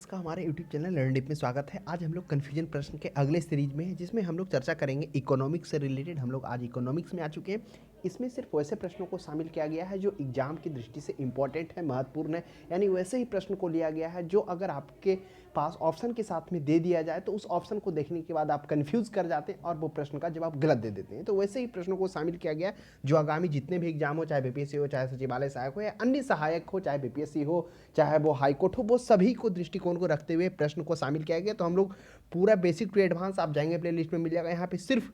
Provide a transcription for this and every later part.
का हमारे YouTube channel learn deep में स्वागत है। आज हम लोग कन्फ्यूजन प्रश्न के अगले सीरीज में हैं, जिसमें हम लोग चर्चा करेंगे इकोनॉमिक्स से रिलेटेड। हम लोग आज इकोनॉमिक्स में आ चुके हैं। इसमें सिर्फ वैसे प्रश्नों को शामिल किया गया है जो एग्जाम की दृष्टि से इंपॉर्टेंट है, महत्वपूर्ण है। यानी वैसे ही प्रश्न को लिया गया है जो अगर आपके पास ऑप्शन के साथ में दे दिया जाए तो उस ऑप्शन को देखने के बाद आप कंफ्यूज कर जाते हैं और वो प्रश्न का जवाब गलत दे देते हैं। तो वैसे ही प्रश्नों को शामिल किया गया है जो आगामी जितने भी एग्जाम हो, चाहे बीपीएससी हो, चाहे सचिवालय सहायक हो या अन्य सहायक हो, चाहे बीपीएससी हो, चाहे वो हाईकोर्ट हो, वो सभी को दृष्टिकोण को रखते हुए प्रश्न को शामिल किया गया। तो हम लोग पूरा बेसिक टू एडवांस आप जाएंगे प्ले लिस्ट में मिल जाएगा। यहाँ पे सिर्फ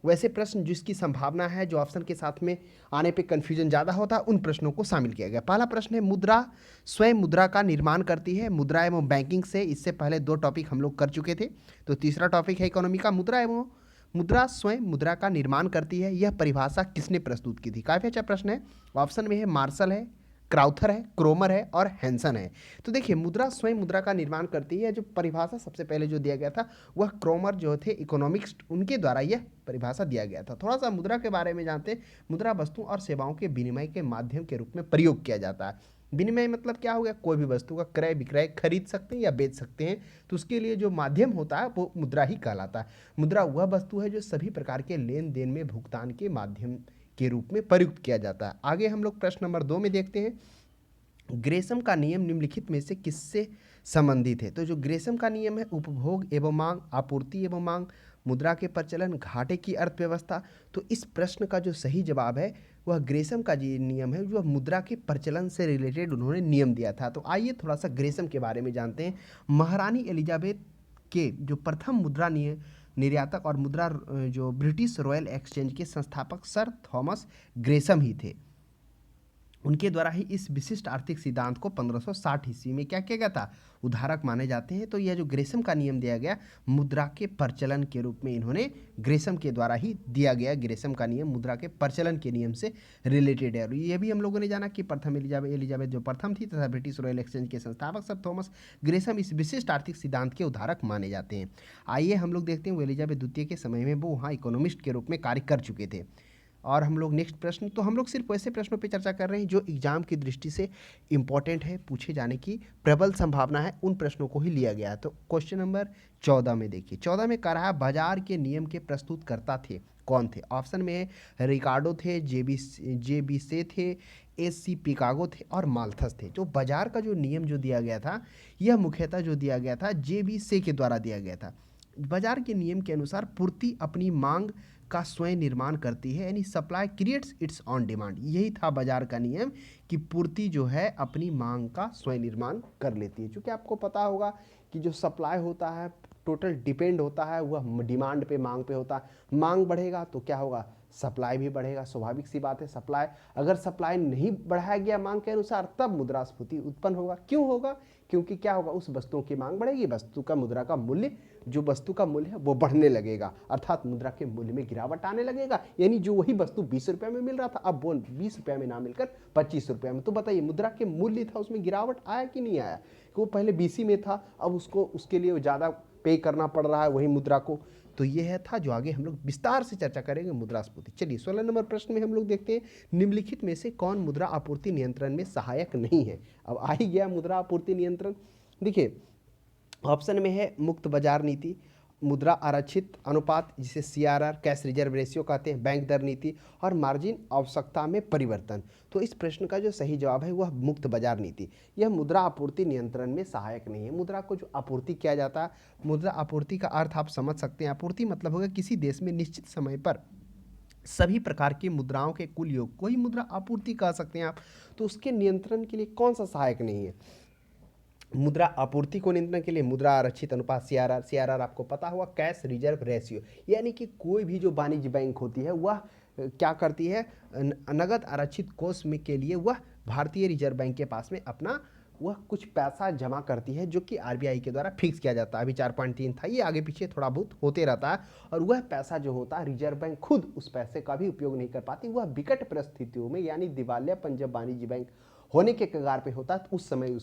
वैसे प्रश्न जिसकी संभावना है, जो ऑप्शन के साथ में आने पे कंफ्यूजन ज़्यादा होता है, उन प्रश्नों को शामिल किया गया। पहला प्रश्न है, मुद्रा स्वयं मुद्रा का निर्माण करती है। मुद्रा एवं बैंकिंग से इससे पहले दो टॉपिक हम लोग कर चुके थे। तो तीसरा टॉपिक है इकोनॉमी का, मुद्रा स्वयं मुद्रा का निर्माण करती है। यह परिभाषा किसने प्रस्तुत की थी? काफ़ी अच्छा प्रश्न है। ऑप्शन में है मार्शल है, क्राउथर है, क्रोमर है और हैंसन है। तो देखिए, मुद्रा स्वयं मुद्रा का निर्माण करती है, जो परिभाषा सबसे पहले जो दिया गया था वह क्रोमर जो थे इकोनॉमिक्स, उनके द्वारा यह परिभाषा दिया गया था। थोड़ा सा मुद्रा के बारे में जानते हैं। मुद्रा वस्तु और सेवाओं के विनिमय के माध्यम के रूप में प्रयोग किया जाता है। विनिमय मतलब क्या हो गया? कोई भी वस्तु का क्रय विक्रय खरीद सकते हैं या बेच सकते हैं, तो उसके लिए जो माध्यम होता है वो मुद्रा ही कहलाता है। मुद्रा वह वस्तु है जो सभी प्रकार के लेन देन में भुगतान के माध्यम के रूप में प्रयुक्त किया जाता है। आगे हम लोग प्रश्न नंबर 2 में देखते हैं, ग्रेसम का नियम निम्नलिखित में से किससे संबंधित है? तो जो ग्रेसम का नियम है, उपभोग एवं मांग, आपूर्ति एवं मांग, मुद्रा के प्रचलन, घाटे की अर्थव्यवस्था। तो इस प्रश्न का जो सही जवाब है वह ग्रेसम का जी नियम है, जो मुद्रा के प्रचलन से रिलेटेड उन्होंने नियम दिया था। तो आइए थोड़ा सा ग्रेसम के बारे में जानते हैं। महारानी एलिजाबेथ के जो प्रथम मुद्रा निर्यातक और मुद्रा जो ब्रिटिश रॉयल एक्सचेंज के संस्थापक सर थॉमस ग्रेसम ही थे। उनके द्वारा ही इस विशिष्ट आर्थिक सिद्धांत को 1560 ईस्वी में क्या किया गया था? उधारक माने जाते हैं। तो यह जो ग्रेसम का नियम दिया गया, मुद्रा के प्रचलन के रूप में इन्होंने ग्रेसम के द्वारा ही दिया गया। ग्रेसम का नियम मुद्रा के प्रचलन के नियम से रिलेटेड है। और ये भी हम लोगों ने जाना कि प्रथम एलिजाबेथ जो प्रथम थी तथा ब्रिटिश रॉयल एक्सचेंज के संस्थापक सर थॉमस ग्रेसम इस विशिष्ट आर्थिक सिद्धांत के उधारक माने जाते हैं। आइए हम लोग देखते हैं, वो एलिजाबेथ द्वितीय के समय में वो वहाँ इकोनॉमिस्ट के रूप में कार्य कर चुके थे। और हम लोग नेक्स्ट प्रश्न, तो हम लोग सिर्फ वैसे प्रश्नों पे चर्चा कर रहे हैं जो एग्जाम की दृष्टि से इंपॉर्टेंट है, पूछे जाने की प्रबल संभावना है, उन प्रश्नों को ही लिया गया है। तो क्वेश्चन नंबर 14 में देखिए, 14 में कह रहा है बाजार के नियम के प्रस्तुतकर्ता थे कौन थे? ऑप्शन में रिकार्डो थे, जे बी से थे, एस सी पिकागो थे और माल्थस थे। जो बाजार का जो नियम जो दिया गया था, यह मुख्यतः जो दिया गया था जे बी से के द्वारा दिया गया था। बाजार के नियम के अनुसार पूर्ति अपनी मांग का स्वयं निर्माण करती है, यानी supply creates it's on demand. यही था बाजार का नियम कि पूर्ति जो है अपनी मांग का स्वयं निर्माण कर लेती है। क्योंकि आपको पता होगा कि जो सप्लाई होता है टोटल डिपेंड होता है वह डिमांड पे, मांग पे होता है। मांग बढ़ेगा तो क्या होगा? सप्लाई भी बढ़ेगा। स्वाभाविक सी बात है, सप्लाई अगर सप्लाई नहीं बढ़ाया गया मांग के अनुसार, तब मुद्रास्फीति उत्पन्न होगा। क्यों होगा? क्योंकि क्या होगा? उस वस्तुओं की मांग बढ़ेगी, वस्तु का मुद्रा का मूल्य, जो वस्तु का मूल्य है वो बढ़ने लगेगा, अर्थात मुद्रा के मूल्य में गिरावट आने लगेगा। यानी जो वही वस्तु 20 रुपये में मिल रहा था, अब वो 20 रुपये में ना मिलकर 25 रुपये में। तो बताइए, मुद्रा के मूल्य था उसमें गिरावट आया कि नहीं आया? वो पहले 20 में था, अब उसको उसके लिए ज़्यादा पे करना पड़ रहा है वही मुद्रा को। तो यह है था जो आगे हम लोग विस्तार से चर्चा करेंगे मुद्रास्फीति। चलिए 16 नंबर प्रश्न में हम लोग देखते हैं, निम्नलिखित में से कौन मुद्रा आपूर्ति नियंत्रण में सहायक नहीं है? अब आ ही गया मुद्रा आपूर्ति नियंत्रण। देखिए, ऑप्शन में है मुक्त बाजार नीति, मुद्रा आरक्षित अनुपात जिसे सीआरआर, कैश रिजर्व रेशियो कहते हैं, बैंक दर नीति और मार्जिन आवश्यकता में परिवर्तन। तो इस प्रश्न का जो सही जवाब है वह मुक्त बाजार नीति। यह मुद्रा आपूर्ति नियंत्रण में सहायक नहीं है। मुद्रा को जो आपूर्ति किया जाता है, मुद्रा आपूर्ति का अर्थ आप समझ सकते हैं। आपूर्ति मतलब होगा किसी देश में निश्चित समय पर सभी प्रकार की मुद्राओं के कुल योग को ही मुद्रा आपूर्ति कह सकते हैं आप। तो उसके नियंत्रण के लिए कौन सा सहायक नहीं है? मुद्रा आपूर्ति को नियंत्रण के लिए मुद्रा आरक्षित अनुपात, सीआरआर। सीआरआर आपको पता होगा, कैश रिजर्व रेशियो। यानी कि कोई भी जो वाणिज्य बैंक होती है वह क्या करती है? नगद आरक्षित कोष में के लिए वह भारतीय रिजर्व बैंक के पास में अपना वह कुछ पैसा जमा करती है, जो कि आरबीआई के द्वारा फिक्स किया जाता है। अभी 4.3 था, ये आगे पीछे थोड़ा बहुत होते रहता है। और वह पैसा जो होता है, रिजर्व बैंक खुद उस पैसे का भी उपयोग नहीं कर पाती। वह विकट परिस्थितियों में, यानी दिवालियापन जब वाणिज्य बैंक होने के कगार पे होता है, तो उस समय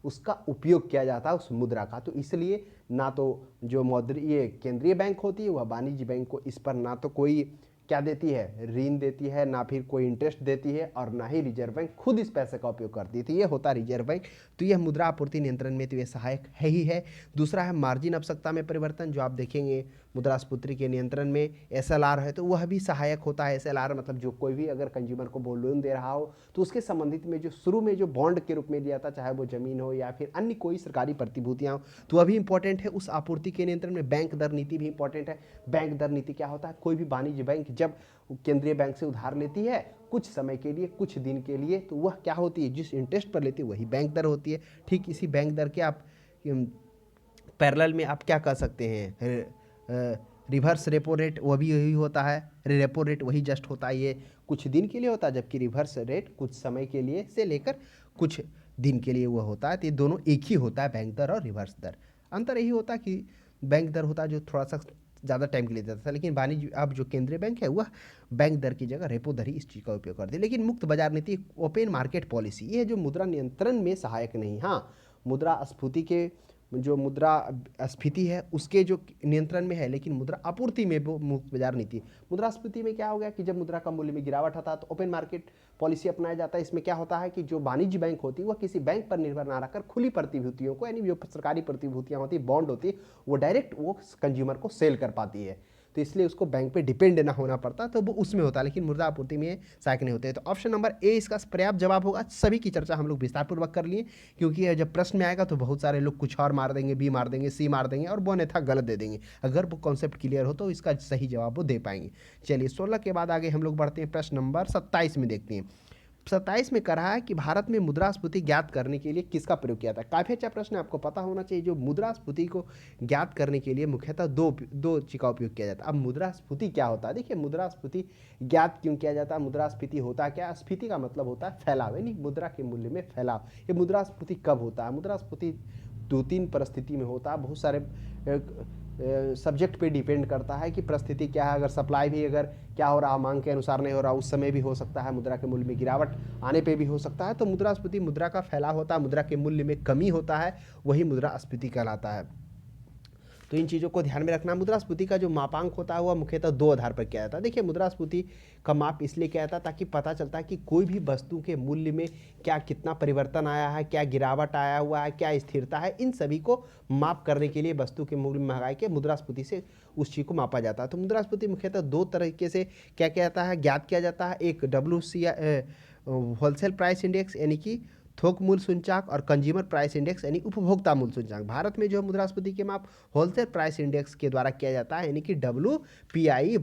उसका उपयोग किया जाता है उस मुद्रा का। तो इसलिए ना तो जो ये केंद्रीय बैंक होती है वह वाणिज्य बैंक को इस पर ना तो कोई क्या देती है, ऋण देती है, ना फिर कोई इंटरेस्ट देती है, और ना ही रिजर्व बैंक खुद इस पैसे का उपयोग करती है। तो ये होता है रिजर्व बैंक। तो यह मुद्रा आपूर्ति नियंत्रण में तो ये सहायक है ही है। दूसरा है मार्जिन आवश्यकता में परिवर्तन, जो आप देखेंगे मुद्रास्फीति के नियंत्रण में एसएलआर है, तो वह भी सहायक होता है। एसएलआर मतलब जो कोई भी अगर कंज्यूमर को वो लोन दे रहा हो तो उसके संबंधित में जो शुरू में जो बॉन्ड के रूप में दिया था, चाहे वो जमीन हो या फिर अन्य कोई सरकारी प्रतिभूतियां हो, तो वह भी इंपॉर्टेंट है उस आपूर्ति के नियंत्रण में। बैंक दर नीति भी इंपॉर्टेंट है। बैंक दर नीति क्या होता है, कोई भी वाणिज्य बैंक जब केंद्रीय बैंक से उधार लेती है कुछ समय के लिए, कुछ दिन के लिए, तो वह क्या होती है, जिस इंटरेस्ट पर लेती है वही बैंक दर होती है। ठीक इसी बैंक दर के आप पैरेलल में आप क्या कर सकते हैं, रिवर्स रेपो रेट, वो भी यही होता है। रेपो रेट वही जस्ट होता है, ये कुछ दिन के लिए होता है, जबकि रिवर्स रेट कुछ समय के लिए से लेकर कुछ दिन के लिए वो होता है। तो ये दोनों एक ही होता है, बैंक दर और रिवर्स दर। अंतर यही होता है कि बैंक दर होता है जो थोड़ा सा ज़्यादा टाइम के लिए देता था, लेकिन वाणिज्य अब जो केंद्रीय बैंक है वह बैंक दर की जगह रेपो दर ही इस चीज़ का उपयोग करती है। लेकिन मुक्त बाजार नीति, ओपन मार्केट पॉलिसी, ये जो मुद्रा नियंत्रण में सहायक नहीं। हाँ, मुद्रास्फीति के जो मुद्रास्फीति है उसके जो नियंत्रण में है, लेकिन मुद्रा आपूर्ति में वो मुक्त बाजार नीति। मुद्रास्फीति में क्या हो गया कि जब मुद्रा का मूल्य में गिरावट आता है तो ओपन मार्केट पॉलिसी अपनाया जाता है। इसमें क्या होता है कि जो वाणिज्य बैंक होती है वह किसी बैंक पर निर्भर ना रहकर खुली प्रतिभूतियों को, यानी जो सरकारी प्रतिभूतियां होती है, बॉन्ड होती है, वो डायरेक्ट वो कंज्यूमर को सेल कर पाती है। तो इसलिए उसको बैंक पे डिपेंड ना होना पड़ता, तो वो उसमें होता है, लेकिन मुद्रा आपूर्ति में सहायक नहीं होते। तो ऑप्शन नंबर ए इसका पर्याप्त जवाब होगा। सभी की चर्चा हम लोग विस्तारपूर्वक कर लिए, क्योंकि जब प्रश्न में आएगा तो बहुत सारे लोग कुछ और मार देंगे, बी मार देंगे, सी मार देंगे, और वो अन्यथा गलत दे देंगे। अगर वो कॉन्सेप्ट क्लियर हो तो इसका सही जवाब वो दे पाएंगे। चलिए 16 के बाद आगे हम लोग बढ़ते हैं, प्रश्न नंबर 27 में देखते हैं। 27 में कह रहा है कि भारत में मुद्रास्फीति ज्ञात करने के लिए किसका प्रयोग किया था। काफ़ी अच्छा प्रश्न है, आपको पता होना चाहिए। जो मुद्रास्फीति को ज्ञात करने के लिए मुख्यतः दो चीज़ का उपयोग किया जाता है। अब मुद्रास्फीति क्या होता है, देखिए मुद्रास्फीति ज्ञात क्यों किया जाता है, मुद्रास्फीति होता क्या है। स्फीति का मतलब होता है फैलाव, यानी मुद्रा के मूल्य में फैलाव। ये मुद्रास्फीति कब होता है, मुद्रास्फीति 2-3 परिस्थिति में होता है। बहुत सारे सब्जेक्ट पे डिपेंड करता है कि परिस्थिति क्या है। अगर सप्लाई भी अगर क्या हो रहा, मांग के अनुसार नहीं हो रहा, उस समय भी हो सकता है। मुद्रा के मूल्य में गिरावट आने पे भी हो सकता है। तो मुद्रास्फीति मुद्रा का फैलाव होता है, मुद्रा के मूल्य में कमी होता है, वही मुद्रास्फीति कहलाता है। तो इन चीज़ों को ध्यान में रखना। मुद्रास्फीति का जो मापांक होता है वह मुख्यतः 2 आधार पर किया जाता है। देखिए मुद्रास्फीति का माप इसलिए किया जाता है ताकि पता चलता है कि कोई भी वस्तु के मूल्य में क्या कितना परिवर्तन आया है, क्या गिरावट आया हुआ है, क्या स्थिरता है। इन सभी को माप करने के लिए वस्तु के मूल्य में महंगाई के मुद्रास्फीति से उस चीज़ को मापा जाता है। तो मुद्रास्फीति मुख्यतः 2 तरीके से क्या किया जाता है, ज्ञात किया जाता है। एक WCI होलसेल प्राइस इंडेक्स यानी कि थोक मूल्य सूचकांक, और कंज्यूमर प्राइस इंडेक्स यानी उपभोक्ता मूल्य सूचकांक। भारत में जो मुद्रास्फीति के माप होलसेल प्राइस इंडेक्स के द्वारा किया जाता है, यानी कि WPI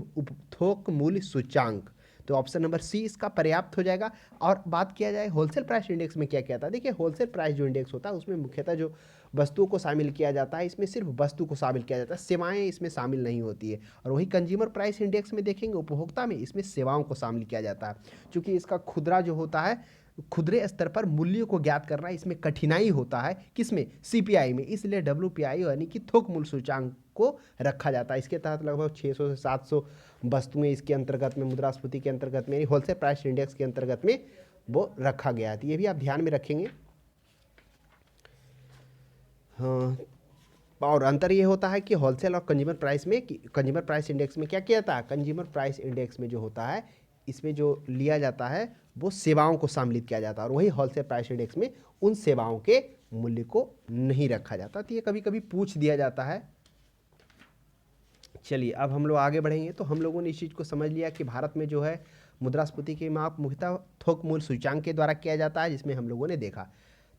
थोक मूल्य सूचकांक। तो ऑप्शन नंबर सी इसका पर्याप्त हो जाएगा। और बात किया जाए होलसेल प्राइस इंडेक्स में क्या क्या था, देखिए होलसेल प्राइस जो इंडेक्स होता है उसमें मुख्यतः जो वस्तुओं को शामिल किया जाता है, इसमें सिर्फ वस्तु को शामिल किया जाता है, सेवाएं इसमें शामिल नहीं होती है। और वही कंज्यूमर प्राइस इंडेक्स में देखेंगे उपभोक्ता में, इसमें सेवाओं को शामिल किया जाता है। चूंकि इसका खुदरा जो होता है, खुदरे स्तर पर मूल्यों को ज्ञात करना इसमें कठिनाई होता है, किसमें, CPI में, इसलिए WPI यानी कि थोक मूल्य सूचकांक को रखा जाता है। इसके तहत लगभग 600 से 700 वस्तुएं इसके अंतर्गत में, मुद्रास्फीति के अंतर्गत में, होलसेल प्राइस इंडेक्स के अंतर्गत में वो रखा गया है। तो ये भी आप ध्यान में रखेंगे। हाँ, और अंतर ये होता है कि होलसेल और कंज्यूमर प्राइस में, कंज्यूमर प्राइस इंडेक्स में क्या किया जाता है, कंज्यूमर प्राइस इंडेक्स में जो होता है इसमें जो लिया जाता है वो सेवाओं को सम्मिलित किया जाता है, और वही होलसेल प्राइस इंडेक्स में उन सेवाओं के मूल्य को नहीं रखा जाता। तो ये कभी कभी पूछ दिया जाता है। चलिए अब हम लोग आगे बढ़ेंगे। तो हम लोगों ने इस चीज़ को समझ लिया कि भारत में जो है मुद्रास्फीति के माप मुख्यतः थोक मूल्य सूचकांक के द्वारा किया जाता है, जिसमें हम लोगों ने देखा।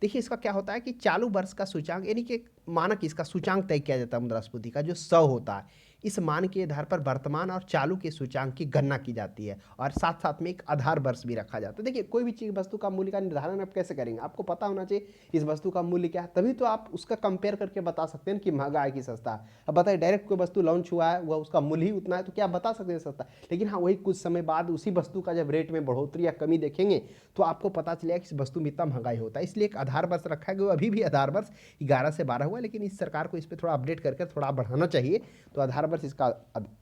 देखिए इसका क्या होता है कि चालू वर्ष का सूचकांक, यानी कि मानक इसका सूचकांक तय किया जाता है मुद्रास्फीति का, जो 100 होता है। इस मान के आधार पर वर्तमान और चालू के सूचकांक की गणना की जाती है, और साथ साथ में एक आधार वर्ष भी रखा जाता है। देखिए कोई भी चीज़ वस्तु का मूल्य का निर्धारण आप कैसे करेंगे, आपको पता होना चाहिए इस वस्तु का मूल्य क्या है, तभी तो आप उसका कंपेयर करके बता सकते हैं कि महंगा है कि सस्ता है। अब बताइए डायरेक्ट कोई वस्तु लॉन्च हुआ है, वह उसका मूल्य ही उतना है, तो क्या आप बता सकते हैं सस्ता। लेकिन हाँ, वही कुछ समय बाद उसी वस्तु का जब रेट में बढ़ोतरी या कमी देखेंगे तो आपको पता चलेगा कि इस वस्तु में इतना महंगाई होता है। इसलिए एक आधार वर्ष रखा गया। अभी भी आधार वर्ष 11 से 12 हुआ, लेकिन इस सरकार को इस पर थोड़ा अपडेट करके थोड़ा बढ़ाना चाहिए। तो आधार वर्ष इसका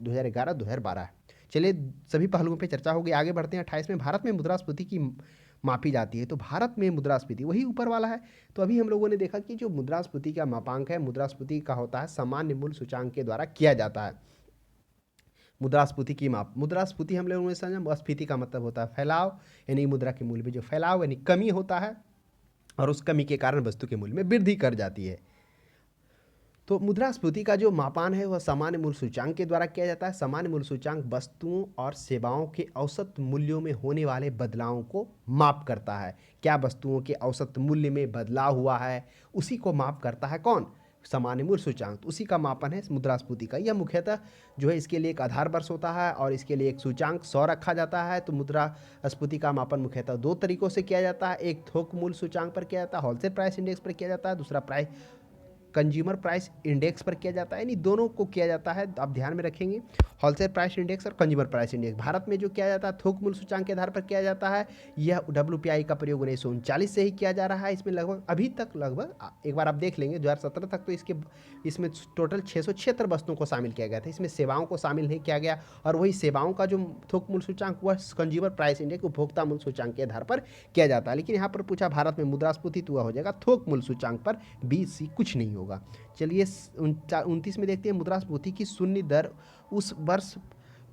2011-2012 है। चलिए सभी पहलुओं पे चर्चा होगी। आगे बढ़ते हैं 28 में। भारत में मुद्रास्फीति की मापी जाती है। तो भारत में मुद्रास्फीति वही ऊपर वाला है। तो अभी हम लोगों ने देखा कि जो मुद्रास्फीति का मापांक है, मुद्रास्फीति का होता है सामान्य मूल्य सूचकांक के द्वारा किया जाता है। मुद्रास्फीति की माप। मुद्रास्फीति हम लोगों ने समझा, स्फीति का मतलब होता है फैलाव, यानी मुद्रा के मूल्य में जो फैलाव यानी कमी होता है और उस कमी के कारण वस्तु के मूल्य में वृद्धि कर जाती है। तो मुद्रास्फीति का जो मापान है वह सामान्य मूल्य सूचांक के द्वारा किया जाता है। सामान्य मूल्य सूचांक वस्तुओं और सेवाओं के औसत मूल्यों में होने वाले बदलावों को माप करता है। क्या वस्तुओं के औसत मूल्य में बदलाव हुआ है, उसी को माप करता है कौन? सामान्य मूल्य सूचांक। तो उसी का मापन है मुद्रास्फीति का। यह मुख्यतः जो है इसके लिए एक आधार वर्ष होता है और इसके लिए एक सूचांक 100 रखा जाता है। तो मुद्रास्फीति का मापन मुख्यतः दो तरीकों से किया जाता है। एक थोक मूल्य सूचांक पर किया जाता है, होलसेल प्राइस इंडेक्स पर किया जाता है। दूसरा प्राइस कंज्यूमर प्राइस इंडेक्स पर किया जाता है, यानी दोनों को किया जाता है। आप ध्यान में रखेंगे, होलसेल प्राइस इंडेक्स और कंज्यूमर प्राइस इंडेक्स। भारत में जो किया जाता है थोक मूल्य सूचांक के आधार पर किया जाता है। यह WPI का प्रयोग 1939 से ही किया जा रहा है। इसमें लगभग अभी तक एक बार आप देख लेंगे 2017 तक तो इसमें टोटल 676 वस्तुओं को शामिल किया गया था। इसमें सेवाओं को शामिल नहीं किया गया। और वही सेवाओं का जो थोक मूल्य सूचांक वह कंज्यूमर प्राइस इंडेक्स उपभोक्ता मूल्य सूचांक के आधार पर किया जाता है। लेकिन यहाँ पर पूछा भारत में मुद्रास्फीति, तो वह हो जाएगा थोक मूल्य सूचांक पर, BC कुछ नहीं होगा। चलिए 29 में देखते हैं, मुद्रास्फीति की शून्य दर उस वर्ष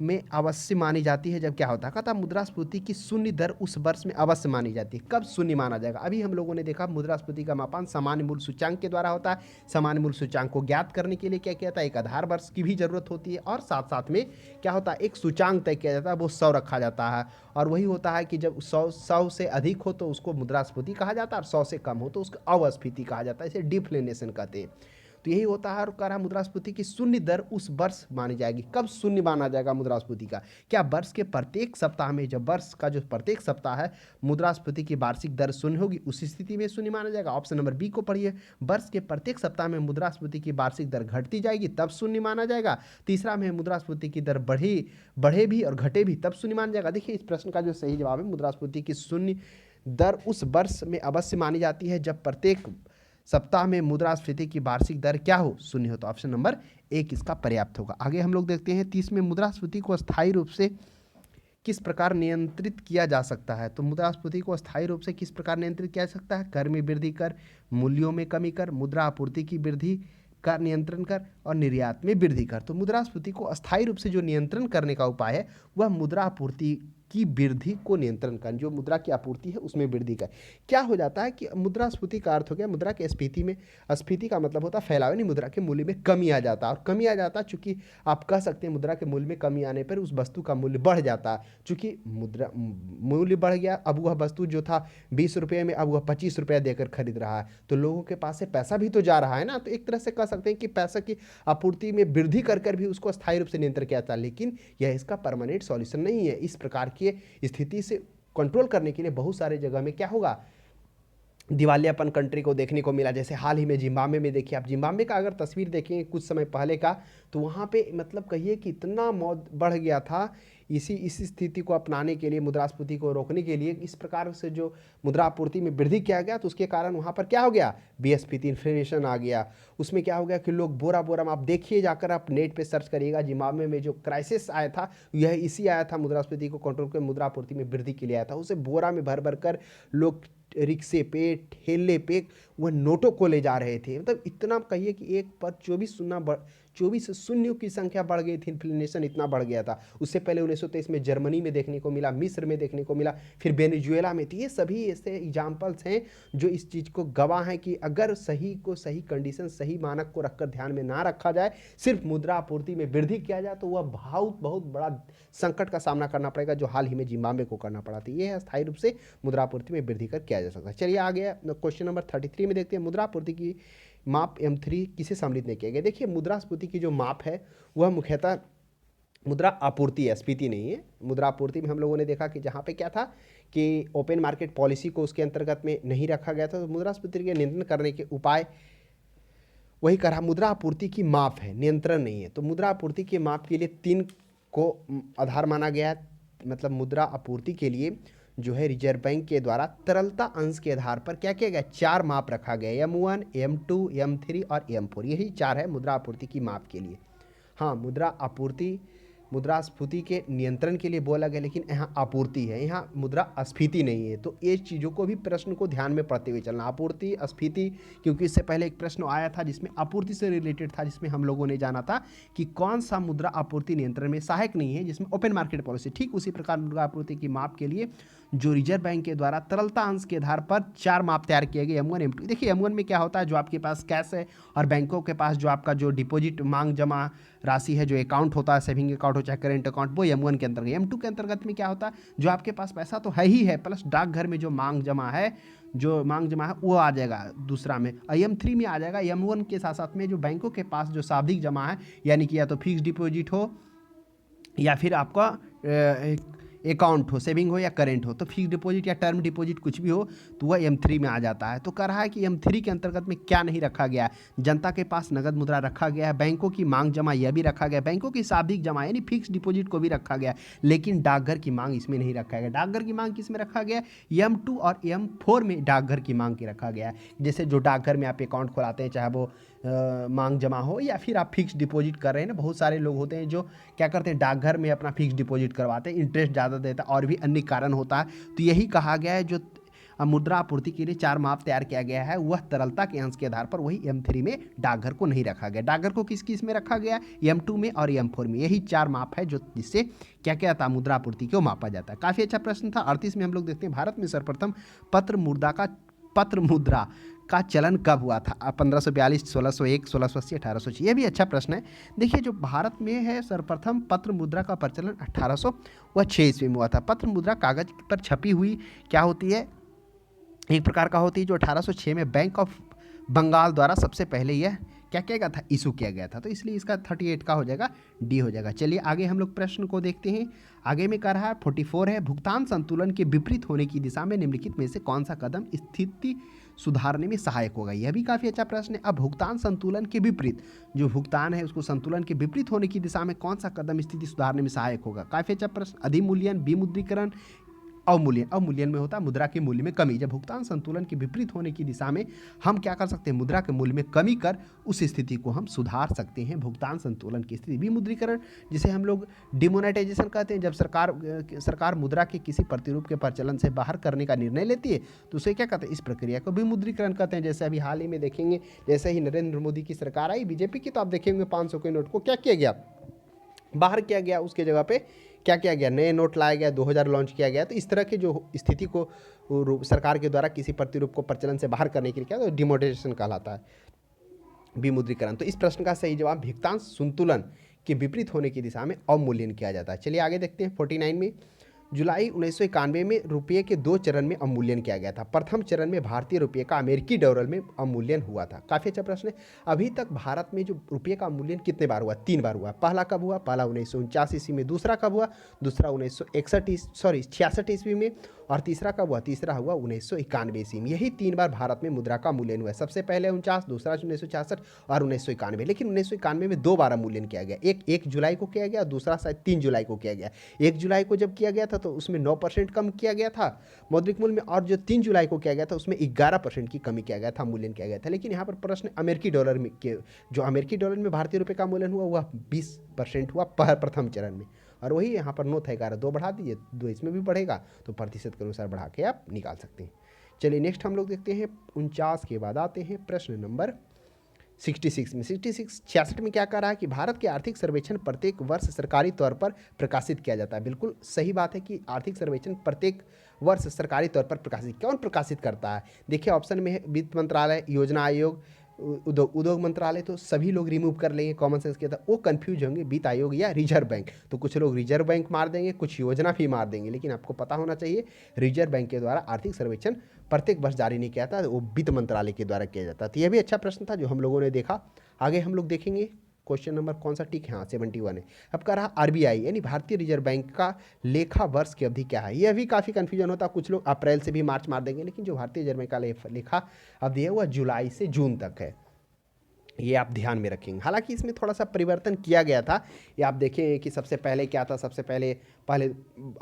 में अवश्य मानी जाती है जब क्या होता है, कहता मुद्रास्फीति की शून्य दर उस वर्ष में अवश्य मानी जाती है। कब शून्य माना जाएगा? अभी हम लोगों ने देखा मुद्रास्फीति का मापान सामान्य मूल्य सूचांक के द्वारा होता है। सामान्य मूल्य सूचांक को ज्ञात करने के लिए क्या किया जाता है, एक आधार वर्ष की भी जरूरत होती है और साथ साथ में क्या होता है, एक सूचांक तय किया जाता है, वो 100 रखा जाता है। और वही होता है कि जब 100 से अधिक हो तो उसको मुद्रास्फीति कहा जाता है और 100 से कम हो तो उसको अवस्फीति कहा जाता है। इसे डिफ्लेशन कहते हैं। तो यही होता है। और कह रहा मुद्रास्फीति की शून्य दर उस वर्ष मानी जाएगी। कब शून्य माना जाएगा मुद्रास्फीति का? क्या वर्ष के प्रत्येक सप्ताह में, जब वर्ष का जो प्रत्येक सप्ताह है मुद्रास्फीति की वार्षिक दर शून्य होगी, उस स्थिति में शून्य माना जाएगा। ऑप्शन नंबर बी को पढ़िए, वर्ष के प्रत्येक सप्ताह में मुद्रास्फीति की वार्षिक दर घटती जाएगी तब शून्य माना जाएगा। तीसरा में मुद्रास्फीति की दर बढ़े भी और घटे भी तब शून्य माना जाएगा। देखिए इस प्रश्न का जो सही जवाब है, मुद्रास्फीति की शून्य दर उस वर्ष में अवश्य मानी जाती है जब प्रत्येक सप्ताह में मुद्रास्फीति की वार्षिक दर क्या हो, शून्य हो। तो ऑप्शन नंबर 1 इसका पर्याप्त होगा। आगे हम लोग देखते हैं 30 में, मुद्रास्फीति को अस्थायी रूप से किस प्रकार नियंत्रित किया जा सकता है। तो मुद्रास्फीति को अस्थायी रूप से किस प्रकार नियंत्रित किया जा सकता है? कर में वृद्धि कर, मूल्यों में कमी कर, मुद्रा आपूर्ति की वृद्धि का नियंत्रण कर और निर्यात में वृद्धि कर। तो मुद्रास्फीति को अस्थायी रूप से जो नियंत्रण करने का उपाय है वह मुद्रा आपूर्ति की वृद्धि को नियंत्रण कर, जो मुद्रा की आपूर्ति है उसमें वृद्धि कर। क्या हो जाता है कि मुद्रास्फीति का अर्थ हो गया मुद्रा के स्फीति में, स्फीति का मतलब होता है फैलाव, यानी मुद्रा के मूल्य में कमी आ जाता है। और कमी आ जाता है चूंकि आप कह सकते हैं मुद्रा के मूल्य में कमी आने पर उस वस्तु का मूल्य बढ़ जाता है। चूंकि मुद्रा मूल्य बढ़ गया, अब वह वस्तु जो था 20 रुपये में अब वह 25 रुपया देकर खरीद रहा है, तो लोगों के पास से पैसा भी तो जा रहा है ना। तो एक तरह से कह सकते हैं कि पैसा की आपूर्ति में वृद्धि कर कर भी उसको स्थायी रूप से नियंत्रण किया जाता है। लेकिन यह इसका परमानेंट सॉल्यूशन नहीं है। इस प्रकार की स्थिति से कंट्रोल करने के लिए बहुत सारे जगह में क्या होगा, दिवालियापन कंट्री को देखने को मिला। जैसे हाल ही में जिम्बाब्वे में देखिए आप, जिम्बाब्वे का अगर तस्वीर देखेंगे कुछ समय पहले का, तो वहाँ पे मतलब कहिए कि इतना मौत बढ़ गया था। इस स्थिति को अपनाने के लिए, मुद्रास्फीति को रोकने के लिए इस प्रकार से जो मुद्रा आपूर्ति में वृद्धि किया गया, तो उसके कारण वहाँ पर क्या हो गया, बेस्फीति इन्फ्लेशन आ गया। उसमें क्या हो गया कि लोग बोरा बोरा में, आप देखिए जाकर आप नेट पे सर्च करिएगा, जिम्बाब्वे में जो क्राइसिस आया था यह इसी आया था, मुद्रास्फीति को कंट्रोल कर मुद्रा आपूर्ति में वृद्धि के लिए आया था। उसे बोरा में भर भर कर लोग रिक्शे पे, ठेले पे वह नोटों को ले जा रहे थे। मतलब इतना कहिए कि एक पर 24 शून्यों की संख्या बढ़ गई थी, इन्फ्लेशन इतना बढ़ गया था। उससे पहले 1923 में जर्मनी में देखने को मिला, मिस्र में देखने को मिला, फिर वेनेजुएला में। तो ये सभी ऐसे एग्जाम्पल्स हैं जो इस चीज़ को गवाह हैं कि अगर सही कंडीशन, सही मानक को रखकर ध्यान में ना रखा जाए, सिर्फ मुद्रा आपूर्ति में वृद्धि किया जाए, तो वह बहुत बड़ा संकट का सामना करना पड़ेगा, जो हाल ही में जिम्बाब्वे को करना पड़ा। तो ये है अस्थायी रूप से मुद्रा आपूर्ति में वृद्धि कर किया जा सकता है। चलिए आगे क्वेश्चन नंबर 33 में देखते हैं, मुद्रा आपूर्ति की माप M3 किसे सम्मिलित नहीं किया गया। देखिए मुद्रास्फीति की जो माप है वह मुख्यतः मुद्रा आपूर्ति है, स्फीति नहीं है। मुद्रा आपूर्ति में हम लोगों ने देखा कि जहाँ पे क्या था कि ओपन मार्केट पॉलिसी को उसके अंतर्गत में नहीं रखा गया था। तो मुद्रास्फीति के नियंत्रण करने के उपाय वही कहा, मुद्रा आपूर्ति की माप है, नियंत्रण नहीं है। तो मुद्रा आपूर्ति की माप के लिए 3 को आधार माना गया है। मतलब मुद्रा आपूर्ति के लिए जो है रिजर्व बैंक के द्वारा तरलता अंश के आधार पर क्या किया गया, 4 माप रखा गया, M1, M2, M3 और M4। यही 4 है मुद्रा आपूर्ति की माप के लिए। हाँ, मुद्रा आपूर्ति मुद्रास्फीति के नियंत्रण के लिए बोला गया, लेकिन यहाँ आपूर्ति है, यहाँ मुद्रास्फीति नहीं है। तो ये चीज़ों को भी प्रश्न को ध्यान में पढ़ते हुए चलना, आपूर्ति स्फीति, क्योंकि इससे पहले एक प्रश्न आया था जिसमें आपूर्ति से रिलेटेड था, जिसमें हम लोगों ने जाना था कि कौन सा मुद्रा आपूर्ति नियंत्रण में सहायक नहीं है, जिसमें ओपन मार्केट पॉलिसी। ठीक उसी प्रकार मुद्रा आपूर्ति की माप के लिए जो रिजर्व बैंक के द्वारा तरलता अंश के आधार पर 4 माप तैयार किए गए, M1 M2। देखिए M1 में क्या होता है, जो आपके पास कैश है और बैंकों के पास जो आपका जो डिपॉजिट मांग जमा राशि है, जो अकाउंट होता है, सेविंग अकाउंट हो चाहे करेंट अकाउंट, वो M1 के अंतर्गत। M2 के अंतर्गत में क्या होता है, जो आपके पास पैसा तो है ही है, प्लस डाकघर में जो मांग जमा है वो आ जाएगा दूसरा में। M3 में आ जाएगा M1 के साथ साथ में जो बैंकों के पास जो सावधिक जमा है, यानी कि या तो फिक्स डिपॉजिट हो या फिर आपका अकाउंट हो, सेविंग हो या करेंट हो, तो फिक्स डिपॉजिट या टर्म डिपॉजिट कुछ भी हो तो वह M3 में आ जाता है। तो कह रहा है कि M3 के अंतर्गत में क्या नहीं रखा गया है, जनता के पास नगद मुद्रा रखा गया है, बैंकों की मांग जमा यह भी रखा गया, बैंकों की सावधिक जमा यानी फिक्स डिपॉजिट को भी रखा गया, लेकिन डाकघर की मांग इसमें नहीं रखा गया। डाकघर की मांग किस में रखा गया, M2 और M4 में डाकघर की मांग की रखा गया है। जैसे जो डाकघर में आप अकाउंट खोलाते हैं, चाहे वो मांग जमा हो या फिर आप फिक्स डिपॉजिट कर रहे हैं ना, बहुत सारे लोग होते हैं जो क्या करते हैं, डाकघर में अपना फिक्स डिपॉजिट करवाते हैं, इंटरेस्ट ज़्यादा देता है और भी अन्य कारण होता है। तो यही कहा गया है, जो मुद्रा आपूर्ति के लिए 4 माप तैयार किया गया है, वह तरलता के अंश के आधार पर वही M3 में डाकघर को नहीं रखा गया। डाकघर को किस किस में रखा गया, M2 में और M4 में। यही 4 माप है जो जिससे क्या क्या था, मुद्रा आपूर्ति को मापा जाता है। काफ़ी अच्छा प्रश्न था। 38 में हम लोग देखते हैं, भारत में सर्वप्रथम पत्र मुद्रा का चलन कब हुआ था। 1542, 1601, 1680, 1806। यह भी अच्छा प्रश्न है। देखिए जो भारत में है सर्वप्रथम पत्र मुद्रा का प्रचलन 1806 ईस्वी में हुआ था। पत्र मुद्रा कागज पर छपी हुई क्या होती है, एक प्रकार का होती है, जो 1806 में बैंक ऑफ बंगाल द्वारा सबसे पहले यह क्या किया गया था, इशू किया गया था। तो इसलिए इसका 38 का हो जाएगा, डी हो जाएगा। चलिए आगे हम लोग प्रश्न को देखते हैं। आगे में कह रहा है 44 है, भुगतान संतुलन के विपरीत होने की दिशा में निम्नलिखित में से कौन सा कदम स्थिति सुधारने में सहायक होगा। यह भी काफ़ी अच्छा प्रश्न है। अब भुगतान संतुलन के विपरीत, जो भुगतान है उसको संतुलन के विपरीत होने की दिशा में कौन सा कदम स्थिति सुधारने में सहायक होगा। काफ़ी अच्छा प्रश्न। अधिमूल्यन, विमुद्रीकरण, अवमूल्यन। अवमूल्यन में होता है मुद्रा के मूल्य में कमी। जब भुगतान संतुलन के विपरीत होने की दिशा में हम क्या कर सकते हैं, मुद्रा के मूल्य में कमी कर उस स्थिति को हम सुधार सकते हैं, भुगतान संतुलन की स्थिति। विमुद्रीकरण, जिसे हम लोग डिमोनेटाइजेशन कहते हैं, जब सरकार मुद्रा के किसी प्रतिरूप के प्रचलन से बाहर करने का निर्णय लेती है तो उसे क्या कहते हैं, इस प्रक्रिया को विमुद्रीकरण कहते हैं। जैसे अभी हाल ही में देखेंगे, जैसे ही नरेंद्र मोदी की सरकार आई बीजेपी की, तो आप देखेंगे 500 के नोट को क्या किया गया, बाहर किया गया, उसके जगह पे क्या किया गया, नए नोट लाया गया, 2000 लॉन्च किया गया। तो इस तरह की जो स्थिति को सरकार के द्वारा किसी प्रतिरूप को प्रचलन से बाहर करने के लिए क्या, तो डिमोनेटाइजेशन कहलाता है, विमुद्रीकरण। तो इस प्रश्न का सही जवाब भुगतान संतुलन के विपरीत होने की दिशा में अवमूल्यन किया जाता है। चलिए आगे देखते हैं। 49 में, जुलाई 1991 में रुपये के 2 चरण में अवमूल्यन किया गया था। प्रथम चरण में भारतीय रुपये का अमेरिकी डॉलर में अवमूल्यन हुआ था। काफ़ी अच्छा प्रश्न है। अभी तक भारत में जो रुपये का अवमूल्यन कितने बार हुआ, 3 बार हुआ। पहला कब हुआ, पहला 1949 ईस्वी में। दूसरा कब हुआ, दूसरा 1966 ईस्वी में। और तीसरा कब हुआ, तीसरा हुआ 1991 ईस्वी में। यही 3 बार भारत में मुद्रा का अवमूल्यन हुआ है। सबसे पहले 49, दूसरा 1966 और 1991। लेकिन 1991 में 2 बार अवमूल्यन किया गया। एक 1 जुलाई को किया गया, दूसरा शायद 3 जुलाई को किया गया। 1 जुलाई को जब किया गया था तो उसमें 9% कम किया गया था मौद्रिक मूल्य में, और जो 3 जुलाई को किया गया था उसमें 11% की कमी किया गया था, मूल्यन किया गया था। लेकिन यहाँ पर प्रश्न अमेरिकी डॉलर में के, जो अमेरिकी डॉलर में भारतीय रुपये का मूल्यन हुआ वह 20% हुआ प्रथम चरण में। और वही यहाँ पर 9 था, 11 2 बढ़ा दीजिए, 2 इसमें भी बढ़ेगा, तो प्रतिशत के अनुसार बढ़ा के आप निकाल सकते हैं। चलिए नेक्स्ट हम लोग देखते हैं 49 के बाद आते हैं प्रश्न नंबर 66 में। 66 में क्या कह रहा है कि भारत के आर्थिक सर्वेक्षण प्रत्येक वर्ष सरकारी तौर पर प्रकाशित किया जाता है। बिल्कुल सही बात है कि आर्थिक सर्वेक्षण प्रत्येक वर्ष सरकारी तौर पर प्रकाशित, कौन प्रकाशित करता है। देखिए ऑप्शन में है वित्त मंत्रालय, योजना आयोग, उद्योग मंत्रालय। तो सभी लोग रिमूव कर लेंगे, कॉमन सेंस के था वो कंफ्यूज होंगे, वित्त आयोग या रिजर्व बैंक। तो कुछ लोग रिजर्व बैंक मार देंगे, कुछ योजना भी मार देंगे, लेकिन आपको पता होना चाहिए रिजर्व बैंक के द्वारा आर्थिक सर्वेक्षण प्रत्येक वर्ष जारी नहीं किया था, वो वित्त मंत्रालय के द्वारा किया जाता। तो यह भी अच्छा प्रश्न था जो हम लोगों ने देखा। आगे हम लोग देखेंगे क्वेश्चन नंबर कौन सा, ठीक है, हाँ 71 है। अब कह रहा आरबीआई यानी भारतीय रिजर्व बैंक का लेखा वर्ष की अवधि क्या है। यह भी काफ़ी कन्फ्यूजन होता है, कुछ लोग अप्रैल से भी मार्च मार देंगे, लेकिन जो भारतीय रिजर्व बैंक का लेखा अवधि है वह जुलाई से जून तक है। ये आप ध्यान में रखेंगे। हालांकि इसमें थोड़ा सा परिवर्तन किया गया था। ये आप देखें कि सबसे पहले क्या था, सबसे पहले पहले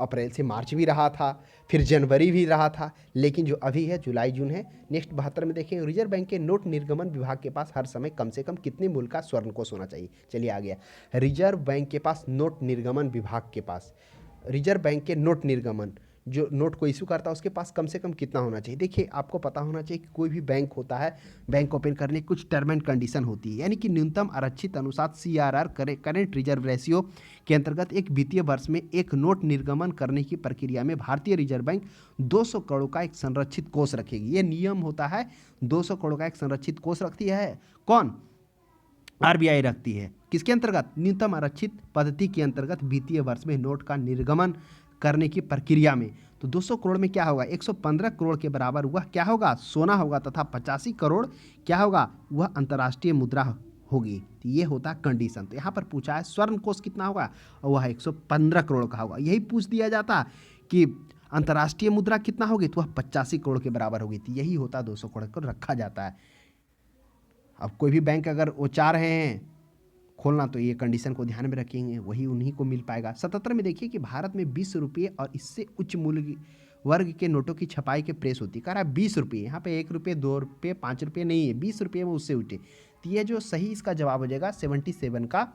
अप्रैल से मार्च भी रहा था, फिर जनवरी भी रहा था, लेकिन जो अभी है जुलाई जून है। नेक्स्ट 72 में देखें, रिजर्व बैंक के नोट निर्गमन विभाग के पास हर समय कम से कम कितने मूल्य का स्वर्ण कोष होना चाहिए। चलिए आ गया, रिजर्व बैंक के पास नोट निर्गमन विभाग के पास, रिजर्व बैंक के नोट निर्गमन जो नोट को इशू करता है उसके पास कम से कम कितना होना चाहिए। देखिए आपको पता होना चाहिए कि कोई भी बैंक होता है, बैंक ओपन करने की कुछ टर्म एंड कंडीशन होती है, यानी कि न्यूनतम आरक्षित अनुसार CRR करेंट रिजर्व रेशियो के अंतर्गत एक वित्तीय वर्ष में एक नोट निर्गमन करने की प्रक्रिया में भारतीय रिजर्व बैंक 200 करोड़ का एक संरक्षित कोष रखेगी। ये नियम होता है, 200 करोड़ का एक संरक्षित कोष रखती है कौन, RBI रखती है। किसके अंतर्गत, न्यूनतम आरक्षित पद्धति के अंतर्गत वित्तीय वर्ष में नोट का निर्गमन करने की प्रक्रिया में। तो 200 करोड़ में क्या होगा, 115 करोड़ के बराबर वह क्या होगा, सोना होगा, तथा 85 करोड़ क्या होगा, वह अंतर्राष्ट्रीय मुद्रा होगी। तो ये होता कंडीशन। तो यहाँ पर पूछा है स्वर्ण कोष कितना होगा, और वह 115 करोड़ का होगा। यही पूछ दिया जाता कि अंतर्राष्ट्रीय मुद्रा कितना होगी, तो वह 85 करोड़ के बराबर होगी। तो यही होता 200 करोड़ को रखा जाता है। अब कोई भी बैंक अगर वो चाह रहे हैं खोलना, तो ये कंडीशन को ध्यान में रखेंगे, वही उन्हीं को मिल पाएगा। 77 में देखिए कि भारत में 20 रुपये और इससे उच्च मूल्य वर्ग के नोटों की छपाई के प्रेस होती है। कह रहा है 20 रुपये, यहाँ पे 1 रुपये 2 रुपये 5 रुपये नहीं है, 20 रुपये में उससे उठे। तो ये जो सही इसका जवाब हो जाएगा 77 का,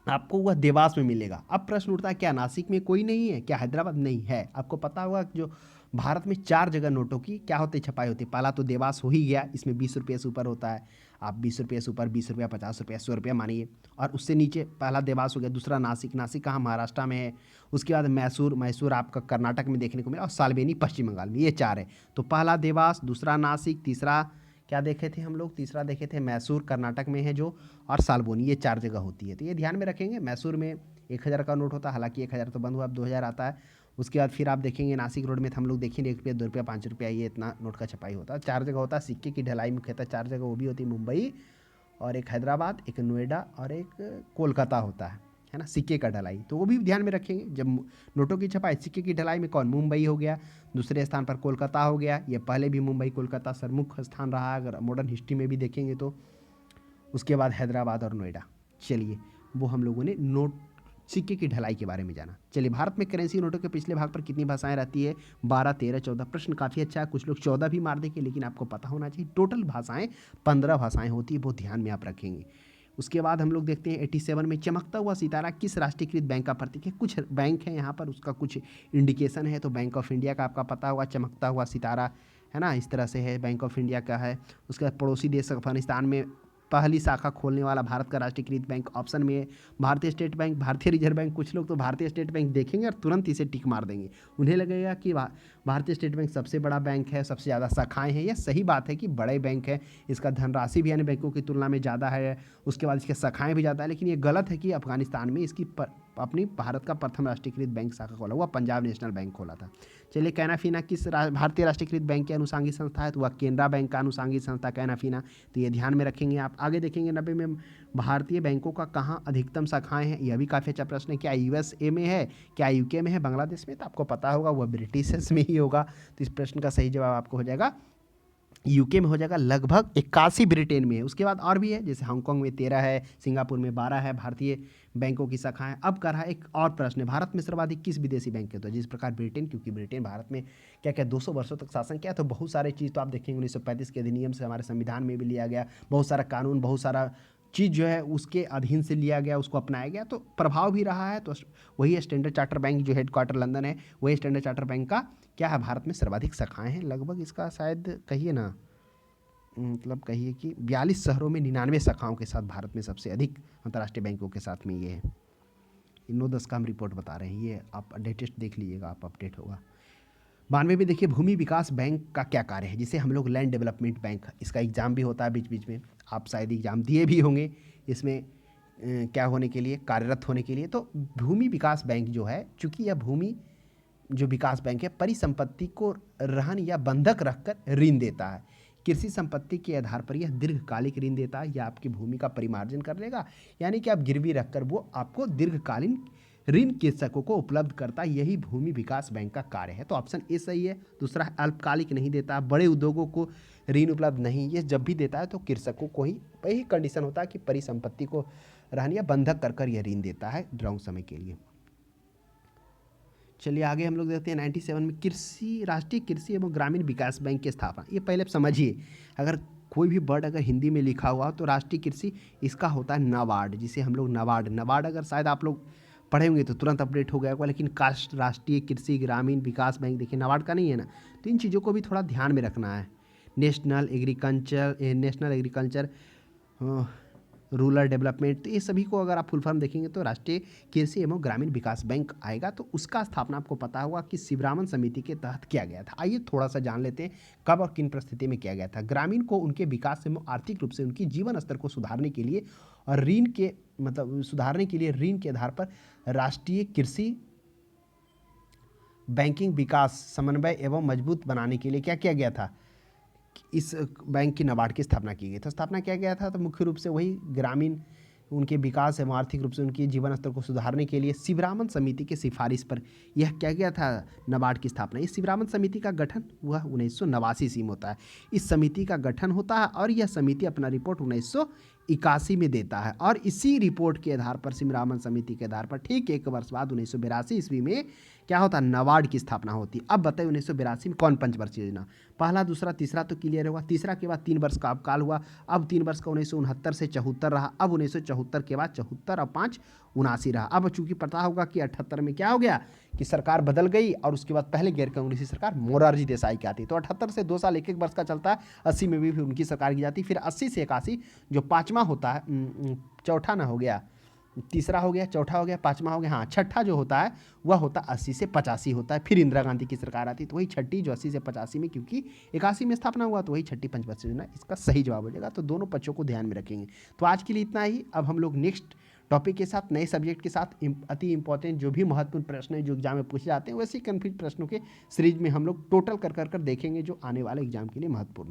आपको वह देवास में मिलेगा। अब प्रश्न उठता है क्या नासिक में कोई नहीं है, क्या हैदराबाद नहीं है। आपको पता होगा जो भारत में 4 जगह नोटों की क्या होती है, छपाई होती है। पहला तो देवास हो ही गया, इसमें 20 रुपये से ऊपर होता है। आप 20 रुपये से ऊपर 20 रुपया 50 रुपया 100 रुपया मानिए, और उससे नीचे पहला देवास हो गया। दूसरा नासिक, नासिक कहाँ, महाराष्ट्र में है। उसके बाद मैसूर, मैसूर आपका कर्नाटक में देखने को मिला, और सालबेनी पश्चिम बंगाल में। ये 4 है। तो पहला देवास, दूसरा नासिक, तीसरा क्या देखे थे हम लोग, तीसरा देखे थे मैसूर कर्नाटक में है जो, और सालबोनी, ये 4 जगह होती है। तो ये ध्यान में रखेंगे। मैसूर में 1000 का नोट होता है, हालांकि 1000 तो बंद हुआ, अब 2000 आता है। उसके बाद फिर आप देखेंगे नासिक रोड में हम लोग देखेंगे 1 रुपया 2 रुपया 5 रुपया, ये इतना नोट का छपाई होता है। 4 जगह होता है। सिक्के की ढलाई मुख्यतः 4 जगह वो भी होती है, मुंबई और एक हैदराबाद, एक नोएडा और एक कोलकाता होता है ना, सिक्के का ढलाई। तो वो भी ध्यान में रखेंगे। जब नोटों की छपाई, सिक्के की ढलाई में कौन, मुंबई हो गया, दूसरे स्थान पर कोलकाता हो गया। ये पहले भी मुंबई कोलकाता सरमुख स्थान रहा है अगर मॉडर्न हिस्ट्री में भी देखेंगे तो। उसके बाद हैदराबाद और नोएडा। चलिए वो हम लोगों ने नोट सिक्के की ढलाई के बारे में जाना। चलिए भारत में करेंसी नोटों के पिछले भाग पर कितनी भाषाएं रहती है, 12, 13, 14। प्रश्न काफ़ी अच्छा है, कुछ लोग 14 भी मार देंगे, लेकिन आपको पता होना चाहिए टोटल भाषाएं 15 भाषाएं होती है, वो ध्यान में आप रखेंगे। उसके बाद हम लोग देखते हैं 87 में चमकता हुआ सितारा किस राष्ट्रीयकृत बैंक का प्रतीक है। कुछ बैंक है यहाँ पर, उसका कुछ इंडिकेशन है। तो बैंक ऑफ इंडिया का आपका पता होगा, चमकता हुआ सितारा है ना, इस तरह से है, बैंक ऑफ इंडिया का है। उसके बाद पड़ोसी देश अफगानिस्तान में पहली शाखा खोलने वाला भारत का राष्ट्रीयकृत बैंक, ऑप्शन में भारतीय स्टेट बैंक, भारतीय रिजर्व बैंक। कुछ लोग तो भारतीय स्टेट बैंक देखेंगे और तुरंत इसे टिक मार देंगे, उन्हें लगेगा कि भारतीय स्टेट बैंक सबसे बड़ा बैंक है, सबसे ज़्यादा शाखाएं हैं। यह सही बात है कि बड़े बैंक है, इसका धनराशि भी अन्य बैंकों की तुलना में ज़्यादा है, उसके बाद इसके शाखाएं भी ज़्यादा है। लेकिन ये गलत है कि अफगानिस्तान में इसकी अपनी भारत का प्रथम राष्ट्रीयकृत बैंक शाखा खोला हुआ पंजाब नेशनल बैंक खोला था। चलिए कैनाफीना किस भारतीय राष्ट्रीयकृत बैंक की अनुषांगिक संस्था है, तो वह केनरा बैंक का अनुषांगिक संस्था कैनाफीना। तो ये ध्यान में रखेंगे आप। आगे देखेंगे 90 में भारतीय बैंकों का कहाँ अधिकतम शाखाएं हैं। यह भी काफ़ी अच्छा प्रश्न है। क्या USA में है, क्या UK में है, बांग्लादेश में। तो आपको पता होगा वह ब्रिटिश में ही होगा। तो इस प्रश्न का सही जवाब आपको हो जाएगा UK में हो जाएगा। लगभग 81 ब्रिटेन में है। उसके बाद और भी है, जैसे हांगकांग में 13 है, सिंगापुर में 12 है भारतीय बैंकों की शाखाएं। अब कर रहा है एक और प्रश्न है, भारत में सर्वाधिक किस विदेशी बैंक के, तो जिस प्रकार ब्रिटेन, क्योंकि ब्रिटेन भारत में क्या क्या 200 वर्षों तक शासन किया, तो बहुत सारे चीज़ तो आप देखेंगे 1935 के अधिनियम से हमारे संविधान में भी लिया गया, बहुत सारा कानून, बहुत सारा चीज़ जो है उसके अधीन से लिया गया, उसको अपनाया गया, तो प्रभाव भी रहा है। तो वही स्टैंडर्ड चार्टर बैंक जो हेडक्वार्टर लंदन है, वही स्टैंडर्ड चार्टर बैंक का क्या है, भारत में सर्वाधिक शाखाएँ हैं। लगभग इसका शायद कहिए ना, मतलब कहिए कि 42 शहरों में 99 शाखाओं के साथ भारत में सबसे अधिक अंतर्राष्ट्रीय बैंकों के साथ में ये है। 9-10 का हम रिपोर्ट बता रहे हैं, ये आप लेटेस्ट देख लीजिएगा, आप अपडेट होगा। 92 में देखिए भूमि विकास बैंक का क्या कार्य है, जिसे हम लोग लैंड डेवलपमेंट बैंक, इसका एग्जाम भी होता है बीच बीच में, आप शायद एग्जाम दिए भी होंगे इसमें क्या होने के लिए, कार्यरत होने के लिए। तो भूमि विकास बैंक जो है, चूँकि यह भूमि जो विकास बैंक है परिसंपत्ति को रहन या बंधक रखकर ऋण देता है। कृषि संपत्ति के आधार पर यह दीर्घकालिक ऋण देता है, या आपकी भूमि का परिमार्जन कर लेगा, यानी कि आप गिरवी रखकर वो आपको दीर्घकालीन ऋण कृषकों को उपलब्ध करता है। यही भूमि विकास बैंक का कार्य है। तो ऑप्शन ए सही है। दूसरा अल्पकालिक नहीं देता, बड़े उद्योगों को ऋण उपलब्ध नहीं, ये जब भी देता है तो कृषकों को ही वही कंडीशन होता है कि परिसंपत्ति को रहने या बंधक कर कर यह ऋण देता है लॉन्ग समय के लिए। चलिए आगे हम लोग देखते हैं 97 में कृषि राष्ट्रीय कृषि एवं ग्रामीण विकास बैंक की स्थापना। ये पहले समझिए, अगर कोई भी वर्ड अगर हिंदी में लिखा हुआ हो तो राष्ट्रीय कृषि इसका होता है नाबार्ड, जिसे हम लोग नाबार्ड अगर शायद आप लोग पढ़े होंगे तो तुरंत अपडेट हो गया होगा, लेकिन कास्ट राष्ट्रीय कृषि ग्रामीण विकास बैंक देखिए नाबार्ड का नहीं है ना, तो इन चीज़ों को भी थोड़ा ध्यान में रखना है। नेशनल एग्रीकल्चर रूरल डेवलपमेंट, तो ये सभी को अगर आप फुल फॉर्म देखेंगे तो राष्ट्रीय कृषि एवं ग्रामीण विकास बैंक आएगा। तो उसका स्थापना आपको पता होगा कि शिवरामन समिति के तहत किया गया था। आइए थोड़ा सा जान लेते हैं कब और किन परिस्थिति में किया गया था। ग्रामीण को उनके विकास एवं आर्थिक रूप से उनकी जीवन स्तर को सुधारने के लिए और ऋण के सुधारने के लिए ऋण के आधार पर राष्ट्रीय कृषि बैंकिंग विकास समन्वय एवं मजबूत बनाने के लिए क्या किया गया था, इस बैंक की नाबार्ड की स्थापना की गई। तो स्थापना किया गया था तो मुख्य रूप से वही ग्रामीण उनके विकास एवं आर्थिक रूप से उनके जीवन स्तर को सुधारने के लिए शिवरामन समिति की सिफारिश पर यह क्या गया था, नाबार्ड की स्थापना। इस शिवरामन समिति का गठन वह 1989 ईस्वी में होता है। इस समिति का गठन होता है और यह समिति अपना रिपोर्ट 1981 में देता है और इसी रिपोर्ट के आधार पर शिवरामन समिति के आधार पर ठीक एक वर्ष बाद 1982 ईस्वी में क्या होता है, नाबार्ड की स्थापना होती है। अब बताइए 1982 में कौन पंचवर्षीय योजना, पहला दूसरा तीसरा तो क्लियर होगा, तीसरा के बाद 3 वर्ष का अवकाल हुआ, अब 3 वर्ष का 1969 से 74 रहा, अब 1974 के बाद 74 और 5 79 रहा। अब चूंकि पता होगा कि 78 में क्या हो गया कि सरकार बदल गई और उसके बाद पहले गैर कांग्रेसी सरकार मोरारजी देसाई की आती, तो 78 से 2 साल एक वर्ष का चलता है, 80 में भी फिर उनकी सरकार की जाती, फिर 80 से 81 जो पाँचवा होता है, चौथा ना हो गया, तीसरा हो गया, चौथा हो गया, पाँचवा हो गया, हाँ छठा जो होता है वह होता 80 से 85 होता है, फिर इंदिरा गांधी की सरकार आती, तो वही छठी जो 80 से 85 में, क्योंकि 81 में स्थापना हुआ तो वही छठी पंचवर्षीय योजना इसका सही जवाब हो जाएगा। तो दोनों पक्षों को ध्यान में रखेंगे। तो आज के लिए इतना ही। अब हम लोग नेक्स्ट टॉपिक के साथ नए सब्जेक्ट के साथ अति इंपॉर्टेंट जो भी महत्वपूर्ण प्रश्न है जो एग्जाम में पूछे जाते हैं वैसे ही कन्फ्यूज प्रश्नों के सीरीज में हम लोग टोटल कर देखेंगे जो आने वाले एग्जाम के लिए महत्वपूर्ण